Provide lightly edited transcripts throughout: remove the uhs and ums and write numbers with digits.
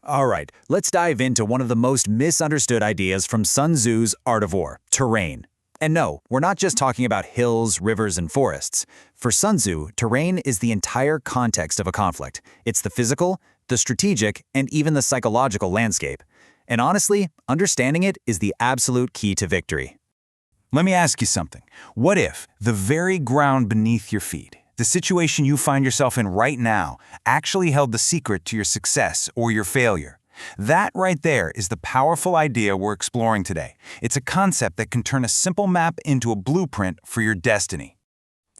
All right, let's dive into one of the most misunderstood ideas from Sun Tzu's Art of War, terrain. And no, we're not just talking about hills, rivers, and forests. For Sun Tzu, terrain is the entire context of a conflict. It's the physical, the strategic, and even the psychological landscape. And honestly, understanding it is the absolute key to victory. Let me ask you something. What if the very ground beneath your feet, the situation you find yourself in right now, actually held the secret to your success or your failure? That right there is the powerful idea we're exploring today. It's a concept that can turn a simple map into a blueprint for your destiny.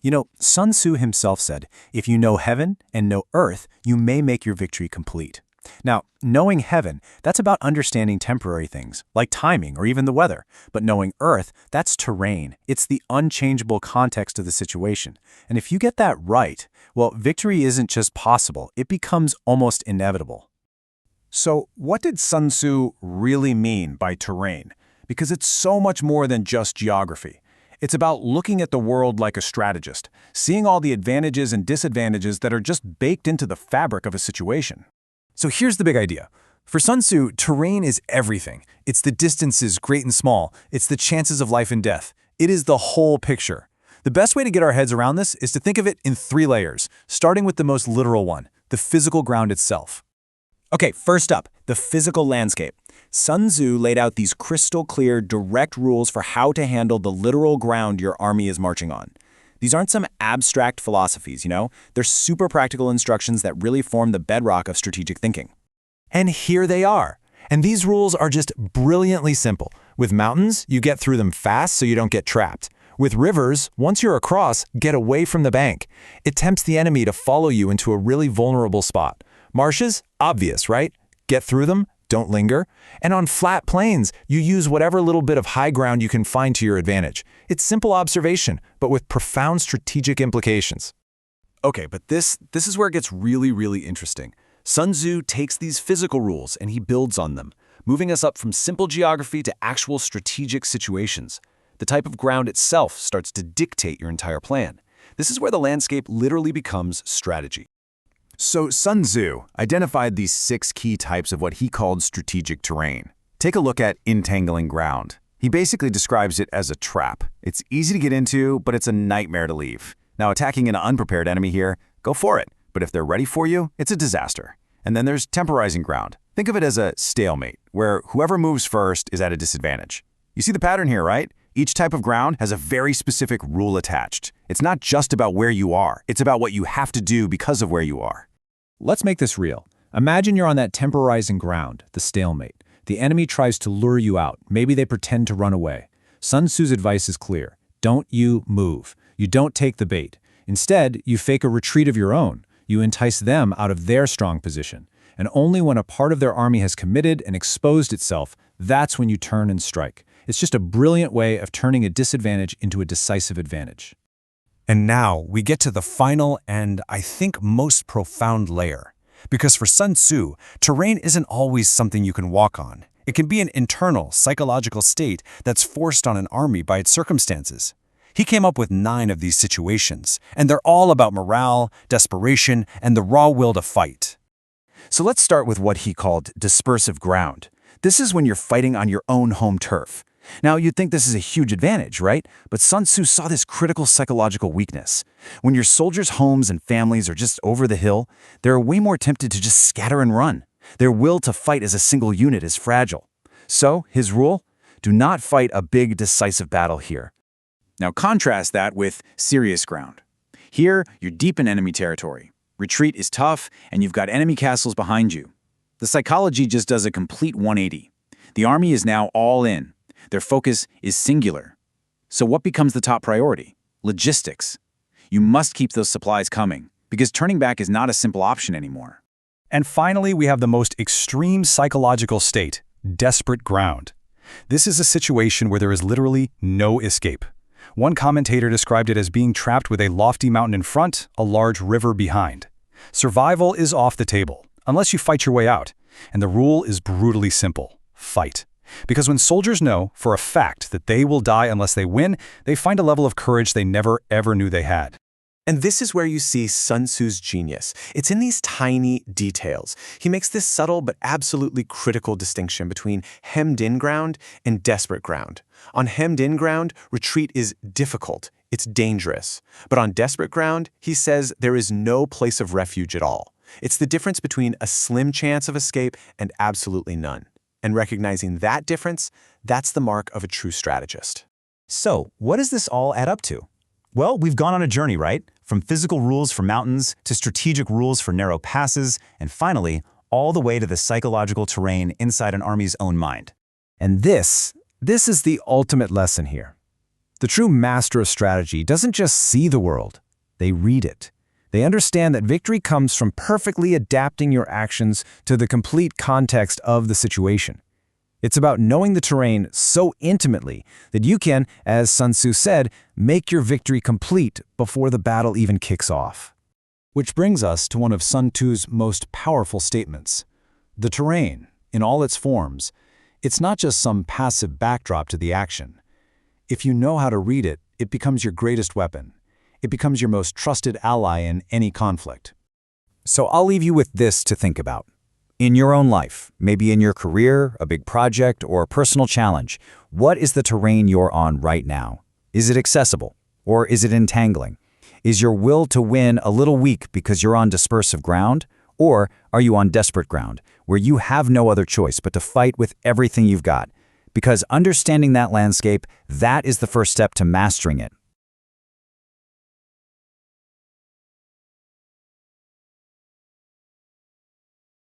You know, Sun Tzu himself said, if you know heaven and know earth, you may make your victory complete. Now, knowing heaven, that's about understanding temporary things, like timing or even the weather. But knowing earth, that's terrain. It's the unchangeable context of the situation. And if you get that right, well, victory isn't just possible, it becomes almost inevitable. So, what did Sun Tzu really mean by terrain? Because it's so much more than just geography. It's about looking at the world like a strategist, seeing all the advantages and disadvantages that are just baked into the fabric of a situation. So here's the big idea. For Sun Tzu, terrain is everything. It's the distances, great and small. It's the chances of life and death. It is the whole picture. The best way to get our heads around this is to think of it in 3 layers, starting with the most literal one, the physical ground itself. Okay, first up, the physical landscape. Sun Tzu laid out these crystal clear, direct rules for how to handle the literal ground your army is marching on. These aren't some abstract philosophies, you know? They're super practical instructions that really form the bedrock of strategic thinking. And here they are. And these rules are just brilliantly simple. With mountains, you get through them fast so you don't get trapped. With rivers, once you're across, get away from the bank. It tempts the enemy to follow you into a really vulnerable spot. Marshes? Obvious, right? Get through them, don't linger. And on flat plains, you use whatever little bit of high ground you can find to your advantage. It's simple observation, but with profound strategic implications. Okay, but this is where it gets really interesting. Sun Tzu takes these physical rules and he builds on them, moving us up from simple geography to actual strategic situations. The type of ground itself starts to dictate your entire plan. This is where the landscape literally becomes strategy. So Sun Tzu identified these 6 key types of what he called strategic terrain. Take a look at entangling ground. He basically describes it as a trap. It's easy to get into, but it's a nightmare to leave. Now, attacking an unprepared enemy here, go for it. But if they're ready for you, it's a disaster. And then there's temporizing ground. Think of it as a stalemate, where whoever moves first is at a disadvantage. You see the pattern here, right? Each type of ground has a very specific rule attached. It's not just about where you are. It's about what you have to do because of where you are. Let's make this real. Imagine you're on that temporizing ground, the stalemate. The enemy tries to lure you out. Maybe they pretend to run away. Sun Tzu's advice is clear. Don't you move. You don't take the bait. Instead, you fake a retreat of your own. You entice them out of their strong position. And only when a part of their army has committed and exposed itself, that's when you turn and strike. It's just a brilliant way of turning a disadvantage into a decisive advantage. And now we get to the final and, I think, most profound layer. Because for Sun Tzu, terrain isn't always something you can walk on. It can be an internal, psychological state that's forced on an army by its circumstances. He came up with 9 of these situations, and they're all about morale, desperation, and the raw will to fight. So let's start with what he called dispersive ground. This is when you're fighting on your own home turf. Now, you'd think this is a huge advantage, right? But Sun Tzu saw this critical psychological weakness. When your soldiers' homes and families are just over the hill, they're way more tempted to just scatter and run. Their will to fight as a single unit is fragile. So, his rule? Do not fight a big, decisive battle here. Now contrast that with serious ground. Here, you're deep in enemy territory. Retreat is tough, and you've got enemy castles behind you. The psychology just does a complete 180. The army is now all in. Their focus is singular. So what becomes the top priority? Logistics. You must keep those supplies coming, because turning back is not a simple option anymore. And finally, we have the most extreme psychological state, desperate ground. This is a situation where there is literally no escape. One commentator described it as being trapped with a lofty mountain in front, a large river behind. Survival is off the table, unless you fight your way out. And the rule is brutally simple: fight. Because when soldiers know, for a fact, that they will die unless they win, they find a level of courage they never ever knew they had. And this is where you see Sun Tzu's genius. It's in these tiny details. He makes this subtle but absolutely critical distinction between hemmed-in ground and desperate ground. On hemmed-in ground, retreat is difficult. It's dangerous. But on desperate ground, he says there is no place of refuge at all. It's the difference between a slim chance of escape and absolutely none. And recognizing that difference, that's the mark of a true strategist. So, what does this all add up to? Well, we've gone on a journey, right? From physical rules for mountains to strategic rules for narrow passes, and finally, all the way to the psychological terrain inside an army's own mind. And this is the ultimate lesson here. The true master of strategy doesn't just see the world, they read it. They understand that victory comes from perfectly adapting your actions to the complete context of the situation. It's about knowing the terrain so intimately that you can, as Sun Tzu said, make your victory complete before the battle even kicks off. Which brings us to one of Sun Tzu's most powerful statements. The terrain, in all its forms, it's not just some passive backdrop to the action. If you know how to read it, it becomes your greatest weapon. It becomes your most trusted ally in any conflict. So I'll leave you with this to think about. In your own life, maybe in your career, a big project, or a personal challenge, what is the terrain you're on right now? Is it accessible? Or is it entangling? Is your will to win a little weak because you're on dispersive ground? Or are you on desperate ground, where you have no other choice but to fight with everything you've got? Because understanding that landscape, that is the first step to mastering it.